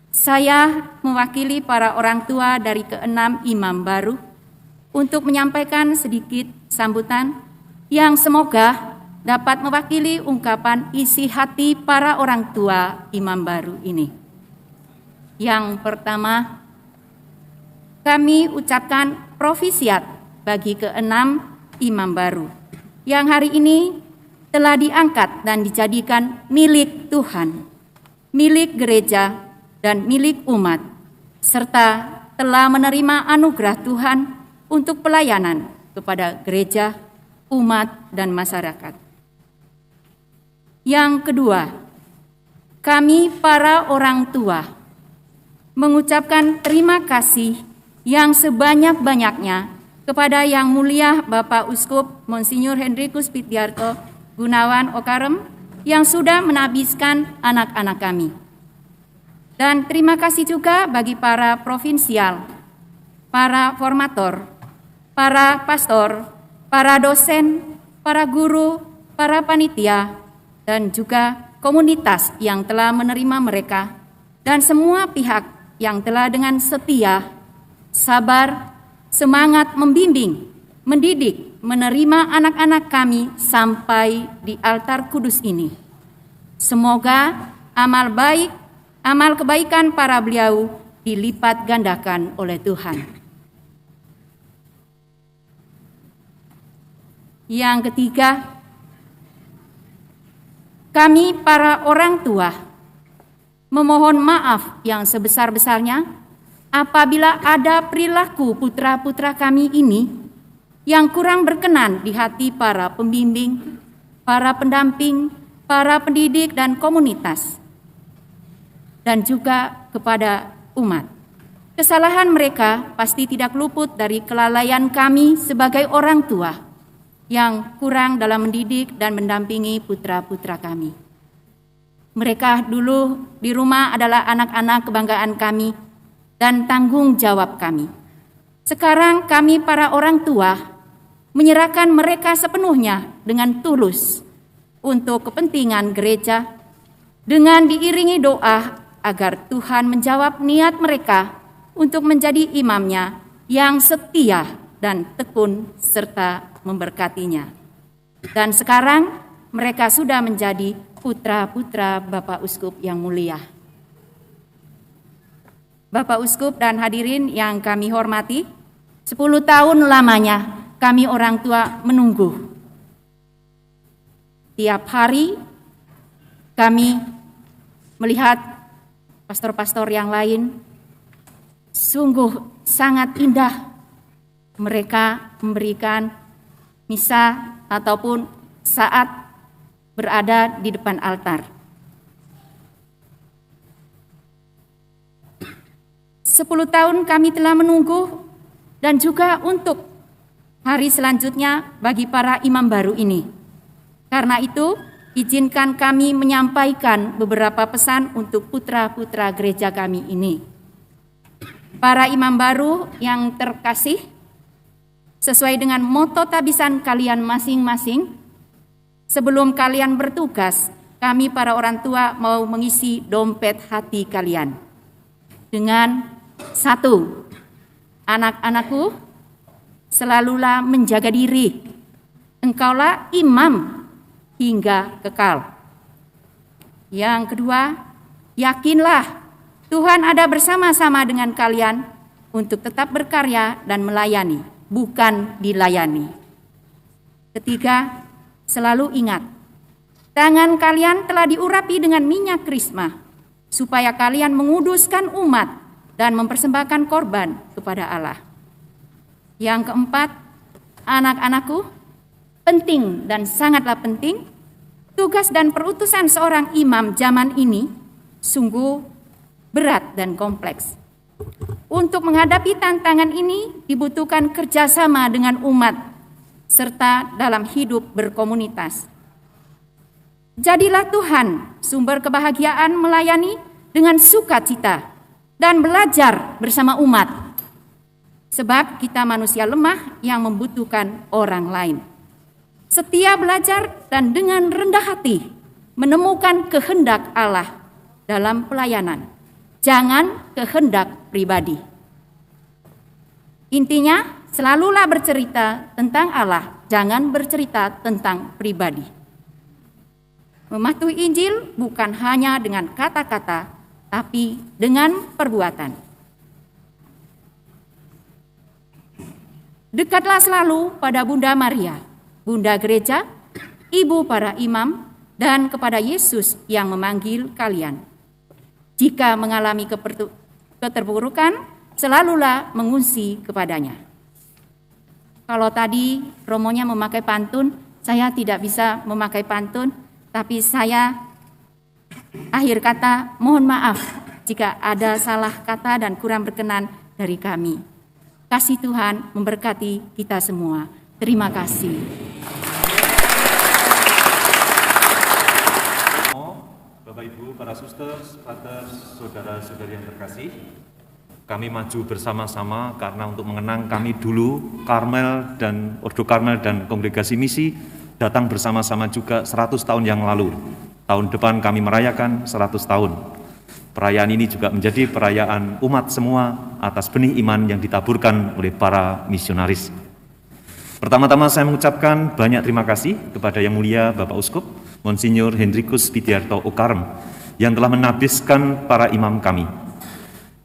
S9: Saya mewakili para orang tua dari keenam imam baru untuk menyampaikan sedikit sambutan yang semoga dapat mewakili ungkapan isi hati para orang tua imam baru ini. Yang pertama, kami ucapkan profisiat bagi keenam imam baru yang hari ini telah diangkat dan dijadikan milik Tuhan, milik gereja, dan milik umat, serta telah menerima anugerah Tuhan untuk pelayanan kepada gereja, umat, dan masyarakat. Yang kedua, kami para orang tua mengucapkan terima kasih yang sebanyak-banyaknya kepada Yang Mulia Bapak Uskup Monsinyur Henrikus Pityarto Gunawan Okarem yang sudah menabiskan anak-anak kami. Dan terima kasih juga bagi para provinsial, para formator, para pastor, para dosen, para guru, para panitia, dan juga komunitas yang telah menerima mereka, dan semua pihak yang telah dengan setia, sabar, semangat membimbing, mendidik, menerima anak-anak kami sampai di altar kudus ini. Semoga amal baik, amal kebaikan para beliau dilipat gandakan oleh Tuhan. Yang ketiga, kami para orang tua memohon maaf yang sebesar-besarnya apabila ada perilaku putra-putra kami ini yang kurang berkenan di hati para pembimbing, para pendamping, para pendidik dan komunitas, dan juga kepada umat. Kesalahan mereka pasti tidak luput dari kelalaian kami sebagai orang tua yang kurang dalam mendidik dan mendampingi putra-putra kami. Mereka dulu di rumah adalah anak-anak kebanggaan kami dan tanggung jawab kami. Sekarang kami para orang tua menyerahkan mereka sepenuhnya dengan tulus untuk kepentingan gereja dengan diiringi doa agar Tuhan menjawab niat mereka untuk menjadi imamnya yang setia dan tekun serta memberkatinya. Dan sekarang mereka sudah menjadi putra-putra Bapak Uskup yang mulia. Bapak Uskup dan hadirin yang kami hormati, 10 tahun lamanya kami orang tua menunggu. Tiap hari kami melihat pastor-pastor yang lain, sungguh sangat indah mereka memberikan misa ataupun saat berada di depan altar. 10 tahun kami telah menunggu dan juga untuk hari selanjutnya bagi para imam baru ini. Karena itu, izinkan kami menyampaikan beberapa pesan untuk putra-putra gereja kami ini. Para imam baru yang terkasih, sesuai dengan moto tabisan kalian masing-masing, sebelum kalian bertugas, kami para orang tua mau mengisi dompet hati kalian. Dengan 1, anak-anakku, selalulah menjaga diri. Engkaulah imam hingga kekal. Yang kedua, yakinlah Tuhan ada bersama-sama dengan kalian untuk tetap berkarya dan melayani, bukan dilayani. Ketiga, selalu ingat, tangan kalian telah diurapi dengan minyak krisma, supaya kalian menguduskan umat dan mempersembahkan korban kepada Allah. Yang keempat, anak-anakku, penting dan sangatlah penting, tugas dan perutusan seorang imam zaman ini sungguh berat dan kompleks. Untuk menghadapi tantangan ini dibutuhkan kerjasama dengan umat serta dalam hidup berkomunitas. Jadilah Tuhan sumber kebahagiaan melayani dengan sukacita dan belajar bersama umat. Sebab kita manusia lemah yang membutuhkan orang lain. Setia belajar dan dengan rendah hati menemukan kehendak Allah dalam pelayanan. Jangan kehendak pribadi. Intinya, selalulah bercerita tentang Allah, jangan bercerita tentang pribadi. Mematuhi Injil bukan hanya dengan kata-kata, tapi dengan perbuatan. Dekatlah selalu pada Bunda Maria, Bunda Gereja, Ibu para imam, dan kepada Yesus yang memanggil kalian. Jika mengalami keterpurukan, selalulah mengungsi kepadanya. Kalau tadi Romonya memakai pantun, saya tidak bisa memakai pantun, tapi saya akhir kata mohon maaf jika ada salah kata dan kurang berkenan dari kami. Kasih Tuhan memberkati kita semua. Terima kasih.
S4: Bapak Ibu, para suster, frater, saudara-saudari yang terkasih, kami maju bersama-sama karena untuk mengenang kami dulu, Karmel dan Ordo Karmel dan Kongregasi Misi datang bersama-sama juga 100 tahun yang lalu. Tahun depan kami merayakan 100 tahun. Perayaan ini juga menjadi perayaan umat semua atas benih iman yang ditaburkan oleh para misionaris. Pertama-tama saya mengucapkan banyak terima kasih kepada Yang Mulia Bapak Uskup Monsinyur Henrikus Pidiarto Okarm yang telah menabiskan para imam kami.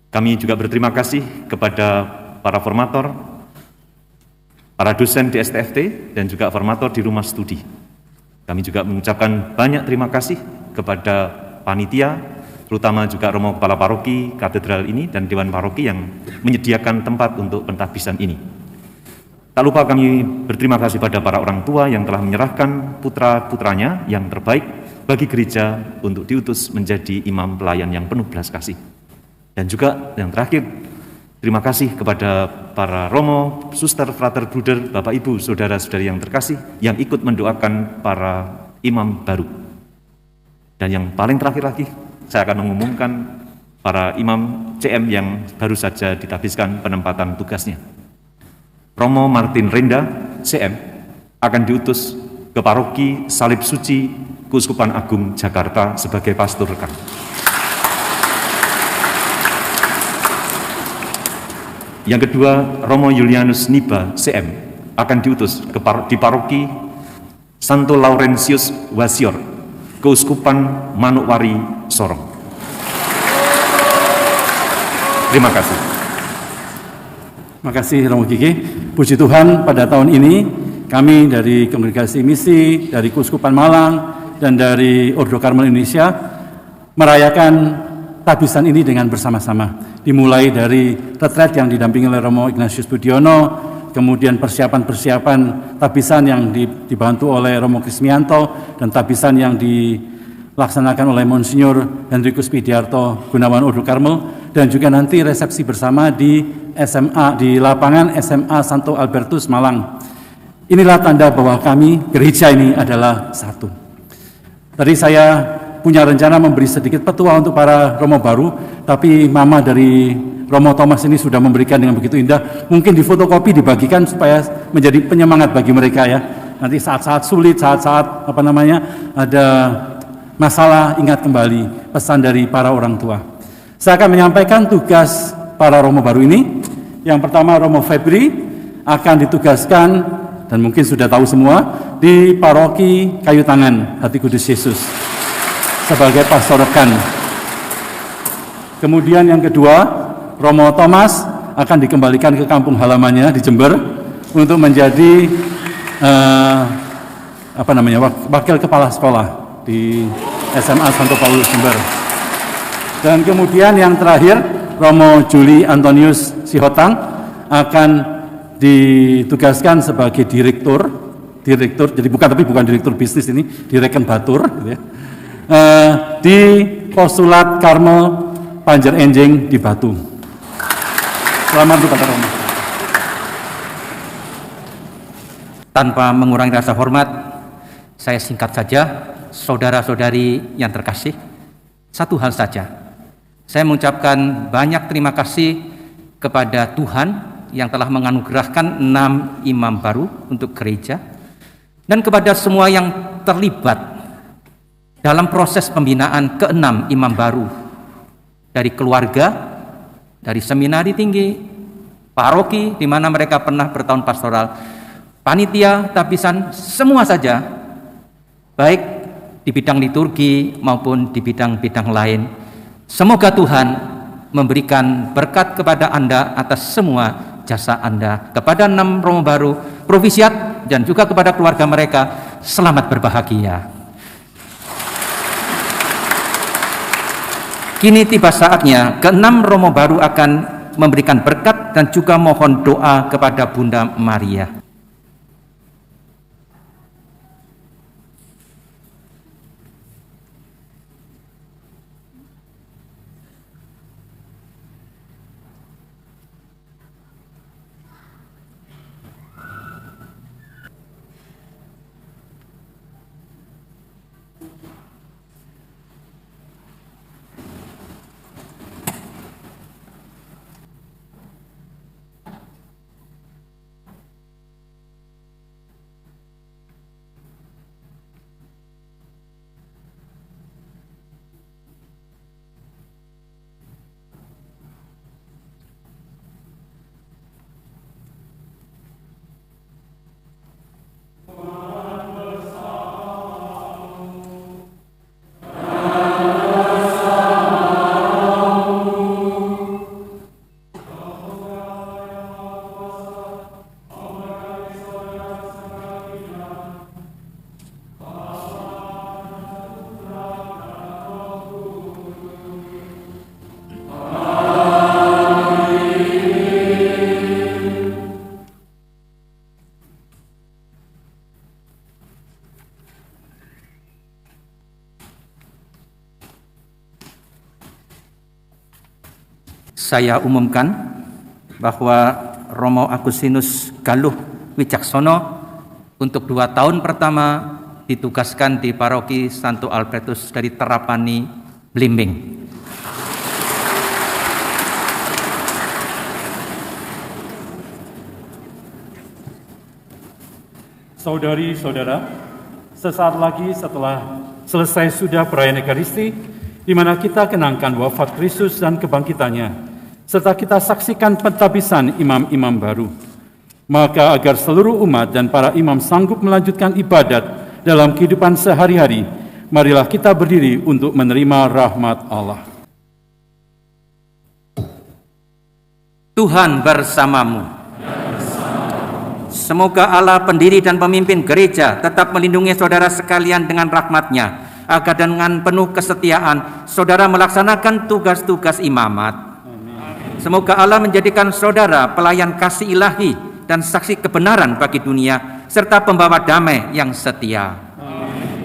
S4: Kami juga berterima kasih kepada para formator, para dosen di STFT dan juga formator di rumah studi. Kami juga mengucapkan banyak terima kasih kepada panitia, terutama juga Romo Kepala Paroki Katedral ini dan Dewan Paroki yang menyediakan tempat untuk pentabisan ini. Tak lupa kami berterima kasih pada para orang tua yang telah menyerahkan putra-putranya yang terbaik bagi gereja untuk diutus menjadi imam pelayan yang penuh belas kasih. Dan juga yang terakhir, terima kasih kepada para romo, suster, frater, bruder, bapak, ibu, saudara-saudari yang terkasih yang ikut mendoakan para imam baru. Dan yang paling terakhir lagi, saya akan mengumumkan para imam CM yang baru saja ditabiskan penempatan tugasnya. Romo Martin Renda, CM, akan diutus ke Paroki Salib Suci Keuskupan Agung Jakarta sebagai pastor rekan. Yang kedua, Romo Julianus Niba, CM, akan diutus di Paroki Santo Laurentius Wasior, Keuskupan Manokwari, Sorong. Terima kasih.
S5: Terima kasih Romo Gigi. Puji Tuhan, pada tahun ini kami dari Kongregasi Misi, dari Keuskupan Malang, dan dari Ordo Karmel Indonesia merayakan tabisan ini dengan bersama-sama. Dimulai dari retret yang didampingi oleh Romo Ignatius Budiono, kemudian persiapan-persiapan tabisan yang dibantu oleh Romo Krismianto, dan tabisan yang dilaksanakan oleh Monsinyur Henrikus Pidiarto Gunawan Ordo Karmel, dan juga nanti resepsi bersama di SMA, di lapangan SMA Santo Albertus Malang. Inilah tanda bahwa kami, gereja ini adalah satu. Tadi saya punya rencana memberi sedikit petua untuk para romo baru, tapi mama dari Romo Thomas ini sudah memberikan dengan begitu indah. Mungkin di fotokopi dibagikan supaya menjadi penyemangat bagi mereka ya. Nanti saat-saat sulit, saat-saat ada masalah, ingat kembali pesan dari para orang tua. Saya akan menyampaikan tugas para romo baru ini. Yang pertama, Romo Febri akan ditugaskan, dan mungkin sudah tahu semua, di Paroki Kayu Tangan Hati Kudus Yesus sebagai pastor rekan. Kemudian yang kedua, Romo Thomas akan dikembalikan ke kampung halamannya di Jember untuk menjadi wakil kepala sekolah di SMA Santo Paulus Jember. Dan kemudian yang terakhir, Romo Juli Antonius Sihotang akan ditugaskan sebagai direktur, jadi bukan direktur bisnis ini, direken batur, gitu ya, di Postulat Karmel Panjer Enjing di Batu. Selamat berkata Romo.
S1: Tanpa mengurangi rasa hormat, saya singkat saja, saudara-saudari yang terkasih, satu hal saja. Saya mengucapkan banyak terima kasih kepada Tuhan yang telah menganugerahkan 6 imam baru untuk gereja, dan kepada semua yang terlibat dalam proses pembinaan ke-6 imam baru, dari keluarga, dari seminari tinggi, paroki di mana mereka pernah bertahun pastoral, panitia, tabisan, semua saja, baik di bidang liturgi maupun di bidang-bidang lain. Semoga Tuhan memberikan berkat kepada Anda atas semua jasa Anda. Kepada 6 Romo baru, Provisiat, dan juga kepada keluarga mereka, selamat berbahagia. Kini tiba saatnya ke-6 Romo baru akan memberikan berkat dan juga mohon doa kepada Bunda Maria. Saya umumkan bahwa Romo Agustinus Galuh Wicaksono untuk 2 tahun pertama ditugaskan di Paroki Santo Albertus dari Terapani, Blimbing.
S5: Saudari-saudara, sesaat lagi setelah selesai sudah perayaan Ekaristi, di mana kita kenangkan wafat Kristus dan kebangkitannya, serta kita saksikan pentabisan imam-imam baru. Maka agar seluruh umat dan para imam sanggup melanjutkan ibadat dalam kehidupan sehari-hari, marilah kita berdiri untuk menerima rahmat Allah.
S1: Tuhan bersamamu. Semoga Allah pendiri dan pemimpin gereja tetap melindungi saudara sekalian dengan rahmat-Nya, agar dengan penuh kesetiaan saudara melaksanakan tugas-tugas imamat. Semoga Allah menjadikan saudara pelayan kasih ilahi dan saksi kebenaran bagi dunia, serta pembawa damai yang setia.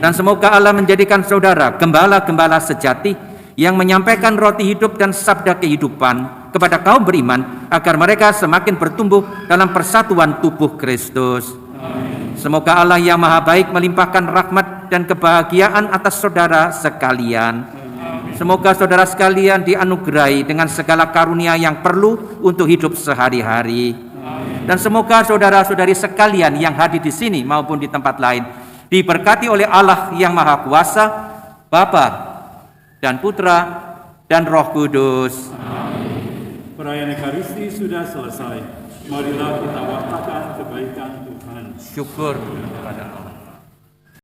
S1: Dan semoga Allah menjadikan saudara gembala-gembala sejati yang menyampaikan roti hidup dan sabda kehidupan kepada kaum beriman, agar mereka semakin bertumbuh dalam persatuan tubuh Kristus. Semoga Allah yang maha baik melimpahkan rahmat dan kebahagiaan atas saudara sekalian. Semoga saudara sekalian dianugerahi dengan segala karunia yang perlu untuk hidup sehari-hari. Dan semoga saudara-saudari sekalian yang hadir di sini maupun di tempat lain diberkati oleh Allah yang Maha Kuasa, Bapa dan Putra dan Roh Kudus.
S5: Perayaan Ekaristi sudah selesai. Marilah kita wartakan kebaikan Tuhan.
S1: Syukur kepada Allah.